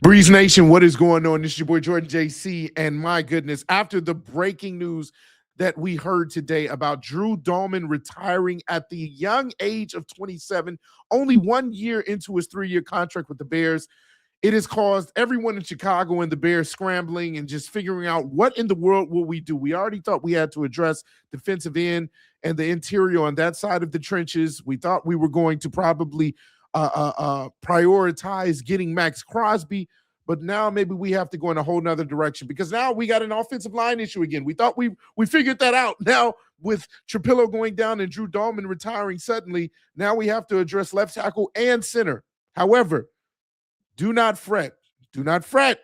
Breeze Nation, what is going on? This is your boy Jordan JC, and my goodness, after the breaking news that we heard today about Drew Dalman retiring at the young age of 27, only 1 year into his 3-year contract with the Bears, it has caused everyone in Chicago and the Bears scrambling and just figuring out what in the world will we do. We already thought we had to address defensive end and the interior on that side of the trenches. We thought we were going to probably prioritize getting Max Crosby, but now maybe we have to go in a whole nother direction because now we got an offensive line issue again. We thought we figured that out. Now with Trapillo going down and Drew Dalman retiring suddenly, now we have to address left tackle and center. However, do not fret. Do not fret.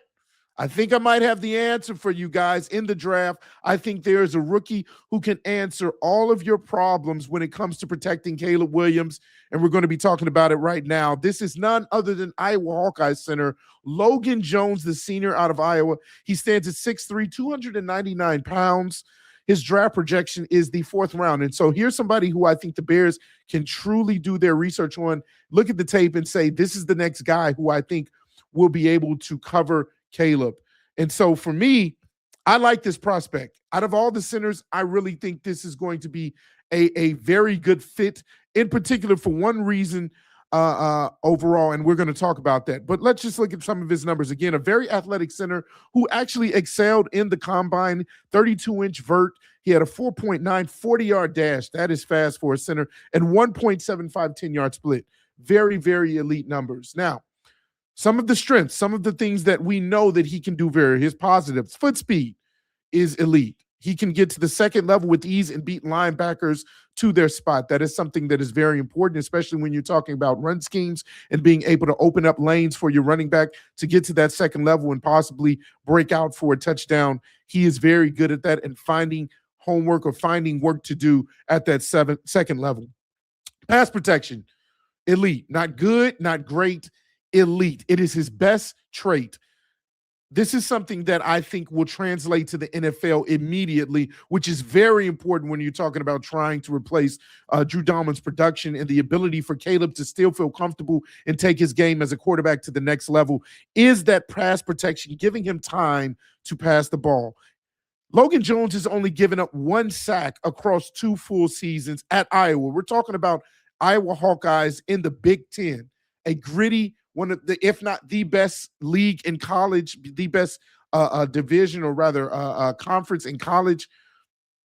I think I might have the answer for you guys in the draft. I think there's a rookie who can answer all of your problems when it comes to protecting Caleb Williams, and we're going to be talking about it right now. This is none other than Iowa Hawkeye center Logan Jones, the senior out of Iowa. He stands at 6'3", 299 pounds. His draft projection is the 4th round. And so here's somebody who I think the Bears can truly do their research on, look at the tape and say, this is the next guy who I think will be able to cover Caleb. And so for me, I like this prospect. Out of all the centers, I really think this is going to be a very good fit, in particular for one reason overall, and we're going to talk about that. But let's just look at some of his numbers. Again, a very athletic center who actually excelled in the combine, 32-inch vert. He had a 4.9 40-yard dash. That is fast for a center, and 1.75 10-yard split. Very, very elite numbers. Now, some of the strengths, some of the things that we know that he can do his positives. Foot speed is elite. He can get to the second level with ease and beat linebackers to their spot. That is something that is very important, especially when you're talking about run schemes and being able to open up lanes for your running back to get to that second level and possibly break out for a touchdown. He is very good at that and finding homework or finding work to do at that second level. Pass protection, elite. Not good, not great, elite. It is his best trait. This is something that I think will translate to the NFL immediately, which is very important when you're talking about trying to replace Drew Dalman's production, and the ability for Caleb to still feel comfortable and take his game as a quarterback to the next level is that pass protection, giving him time to pass the ball. Logan Jones has only given up 1 sack across 2 full seasons at Iowa. We're talking about Iowa Hawkeyes in the Big Ten, a gritty, one of the, if not the best league in college, the best division, or rather conference in college.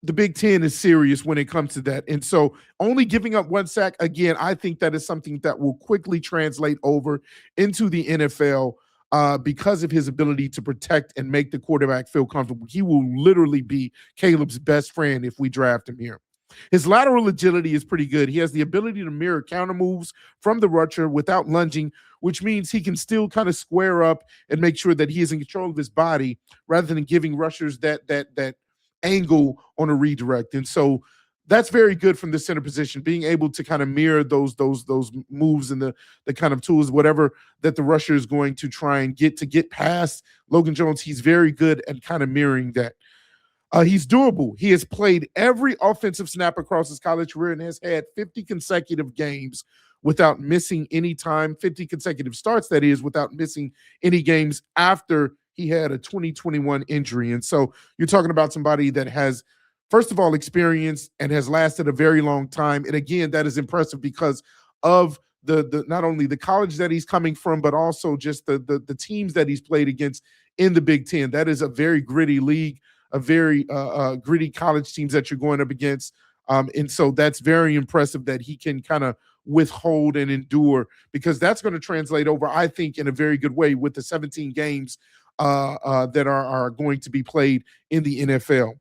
The Big Ten is serious when it comes to that. And so only giving up 1 sack, again, I think that is something that will quickly translate over into the NFL because of his ability to protect and make the quarterback feel comfortable. He will literally be Caleb's best friend if we draft him here. His lateral agility is pretty good. He has the ability to mirror counter moves from the rusher without lunging, which means he can still kind of square up and make sure that he is in control of his body rather than giving rushers that angle on a redirect. And so that's very good from the center position, being able to kind of mirror those moves and the kind of tools, whatever that the rusher is going to try and get past Logan Jones. He's very good at kind of mirroring that. He's durable. He has played every offensive snap across his college career and has had 50 consecutive games without missing any time, 50 consecutive starts, that is, without missing any games after he had a 2021 injury. And so you're talking about somebody that has, first of all, experience and has lasted a very long time. And again, that is impressive because of the not only the college that he's coming from, but also just the teams that he's played against in the Big Ten. That is a very gritty league, a very gritty college teams that you're going up against. And so that's very impressive that he can kind of withhold and endure, because that's going to translate over, I think, in a very good way with the 17 games that are going to be played in the NFL.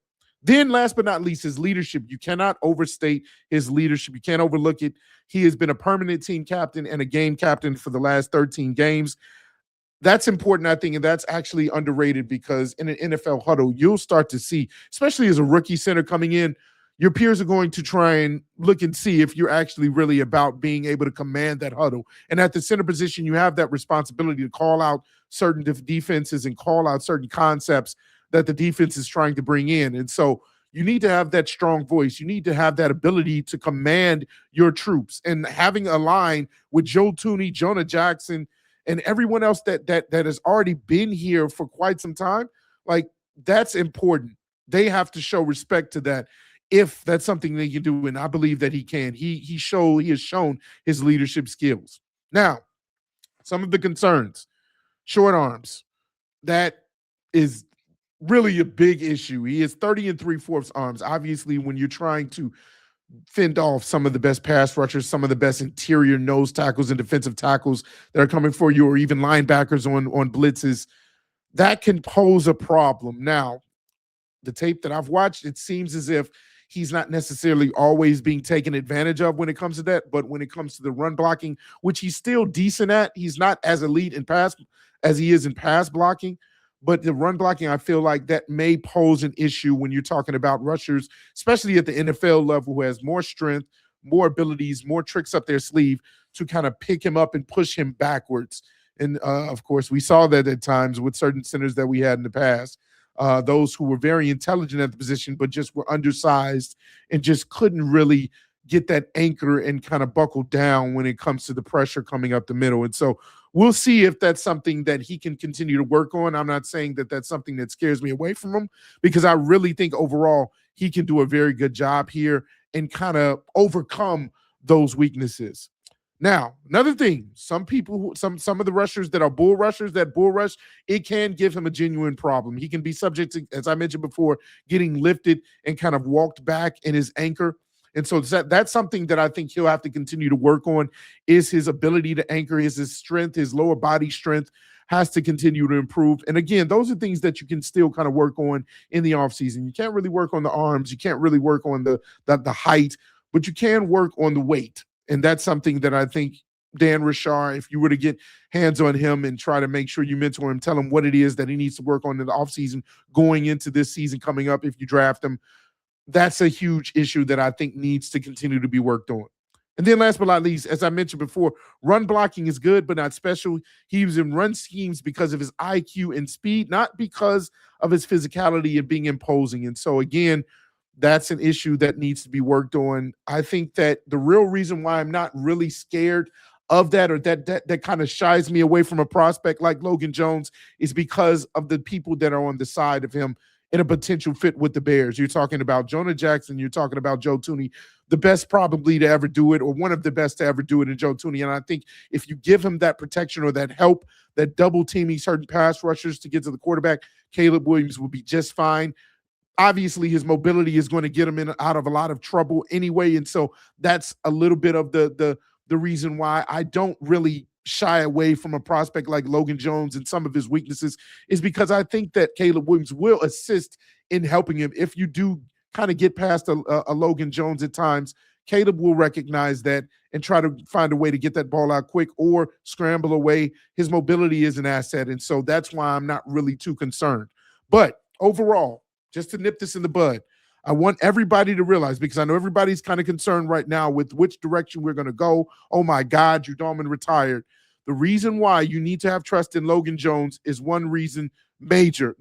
Then last but not least, his leadership. You cannot overstate his leadership. You can't overlook it. He has been a permanent team captain and a game captain for the last 13 games. That's important, I think, and that's actually underrated, because in an NFL huddle, you'll start to see, especially as a rookie center coming in, your peers are going to try and look and see if you're actually really about being able to command that huddle. And at the center position, you have that responsibility to call out certain defenses and call out certain concepts that the defense is trying to bring in. And so you need to have that strong voice. You need to have that ability to command your troops. And having a line with Joe Tooney, Jonah Jackson, and everyone else that has already been here for quite some time, like that's important. They have to show respect to that if that's something they can do, and I believe that he can. He has shown his leadership skills. Now, some of the concerns, short arms, that is really a big issue. He is 30 and three-fourths arms. Obviously, when you're trying to fend off some of the best pass rushers, some of the best interior nose tackles and defensive tackles that are coming for you, or even linebackers on blitzes, that can pose a problem. Now, the tape that I've watched, it seems as if he's not necessarily always being taken advantage of when it comes to that, but when it comes to the run blocking, which he's still decent at, he's not as elite in pass as he is in pass blocking. But the run blocking, I feel like that may pose an issue when you're talking about rushers, especially at the NFL level, who has more strength, more abilities, more tricks up their sleeve to kind of pick him up and push him backwards. And of course, we saw that at times with certain centers that we had in the past. Those who were very intelligent at the position, but just were undersized and just couldn't really get that anchor and kind of buckle down when it comes to the pressure coming up the middle. And so we'll see if that's something that he can continue to work on. I'm not saying that that's something that scares me away from him, because I really think overall he can do a very good job here and kind of overcome those weaknesses. Now, another thing, some people, some of the rushers that are bull rushers, that bull rush, it can give him a genuine problem. He can be subject to, as I mentioned before, getting lifted and kind of walked back in his anchor. And so that's something that I think he'll have to continue to work on, is his ability to anchor, is his strength, his lower body strength has to continue to improve. And again, those are things that you can still kind of work on in the offseason. You can't really work on the arms. You can't really work on the height, but you can work on the weight. And that's something that I think Dan Richard, if you were to get hands on him and try to make sure you mentor him, tell him what it is that he needs to work on in the offseason going into this season coming up if you draft him, that's a huge issue that I think needs to continue to be worked on. And then last but not least, as I mentioned before, run blocking is good, but not special. He was in run schemes because of his IQ and speed, not because of his physicality and being imposing. And so again, that's an issue that needs to be worked on. I think that the real reason why I'm not really scared of that, or that kind of shies me away from a prospect like Logan Jones, is because of the people that are on the side of him in a potential fit with the Bears. You're talking about Jonah Jackson, you're talking about Joe Thuney, the best probably to ever do it, or one of the best to ever do it in Joe Thuney. And I think if you give him that protection or that help, that double teaming certain pass rushers to get to the quarterback, Caleb Williams will be just fine. Obviously, his mobility is going to get him in out of a lot of trouble anyway. And so that's a little bit of the reason why I don't really shy away from a prospect like Logan Jones and some of his weaknesses, is because I think that Caleb Williams will assist in helping him. If you do kind of get past a Logan Jones at times, Caleb will recognize that and try to find a way to get that ball out quick or scramble away. His mobility is an asset. And so that's why I'm not really too concerned. But overall, just to nip this in the bud, I want everybody to realize, because I know everybody's kind of concerned right now with which direction we're going to go. Oh my God, Drew Dalman retired. The reason why you need to have trust in Logan Jones is one major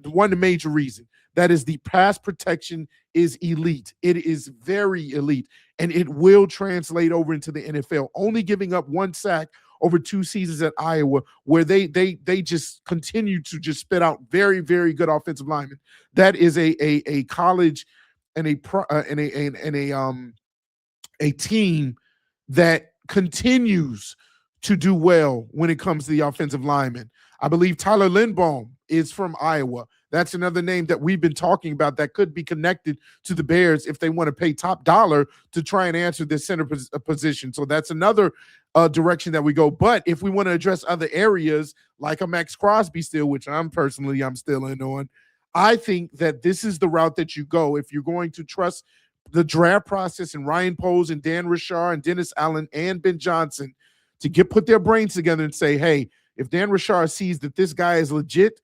reason. That is, the pass protection is elite. It is very elite, and it will translate over into the NFL. Only giving up one sack over 2 seasons at Iowa, where they just continue to just spit out very, very good offensive linemen. That is a college and a team that continues to do well when it comes to the offensive linemen. I believe Tyler Lindbaum is from Iowa. That's another name that we've been talking about that could be connected to the Bears if they want to pay top dollar to try and answer this center position. So that's another direction that we go. But if we want to address other areas like a Max Crosby still, which I'm still in on, I think that this is the route that you go if you're going to trust the draft process and Ryan Poles and Dan Richard and Dennis Allen and Ben Johnson to put their brains together and say, hey, if Dan Richard sees that this guy is legit,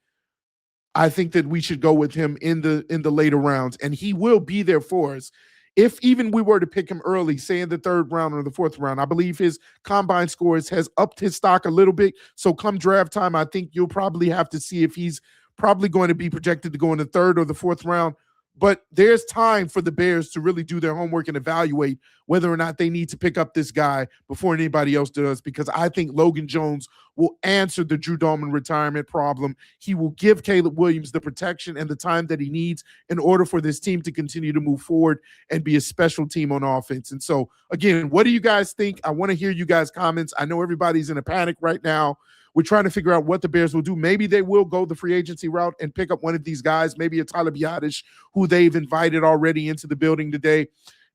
I think that we should go with him in the later rounds, and he will be there for us. If even we were to pick him early, say in the 3rd round or the 4th round, I believe his combine scores has upped his stock a little bit. So come draft time, I think you'll probably have to see if he's probably going to be projected to go in the 3rd or the 4th round. But there's time for the Bears to really do their homework and evaluate whether or not they need to pick up this guy before anybody else does, because I think Logan Jones will answer the Drew Dalman retirement problem. He will give Caleb Williams the protection and the time that he needs in order for this team to continue to move forward and be a special team on offense. And so, again, what do you guys think? I want to hear you guys' comments. I know everybody's in a panic right now. We're trying to figure out what the Bears will do. Maybe they will go the free agency route and pick up one of these guys, maybe a Tyler Biadasz, who they've invited already into the building today.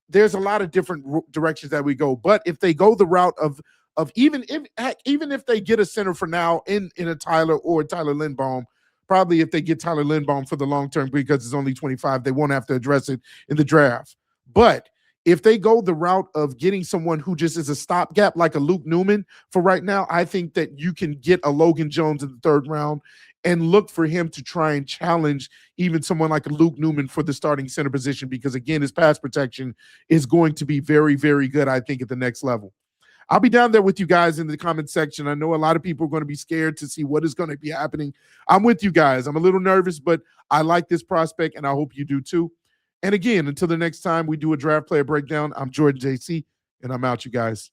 There's a lot of different directions that we go. But if they go the route of even if they get a center for now in a Tyler or Tyler Lindbaum, probably if they get Tyler Lindbaum for the long term because it's only 25, they won't have to address it in the draft. But if they go the route of getting someone who just is a stopgap like a Luke Newman for right now, I think that you can get a Logan Jones in the third round and look for him to try and challenge even someone like a Luke Newman for the starting center position, because, again, his pass protection is going to be very, very good, I think, at the next level. I'll be down there with you guys in the comment section. I know a lot of people are going to be scared to see what is going to be happening. I'm with you guys. I'm a little nervous, but I like this prospect, and I hope you do too. And again, until the next time we do a draft player breakdown, I'm Jordan JC, and I'm out, you guys.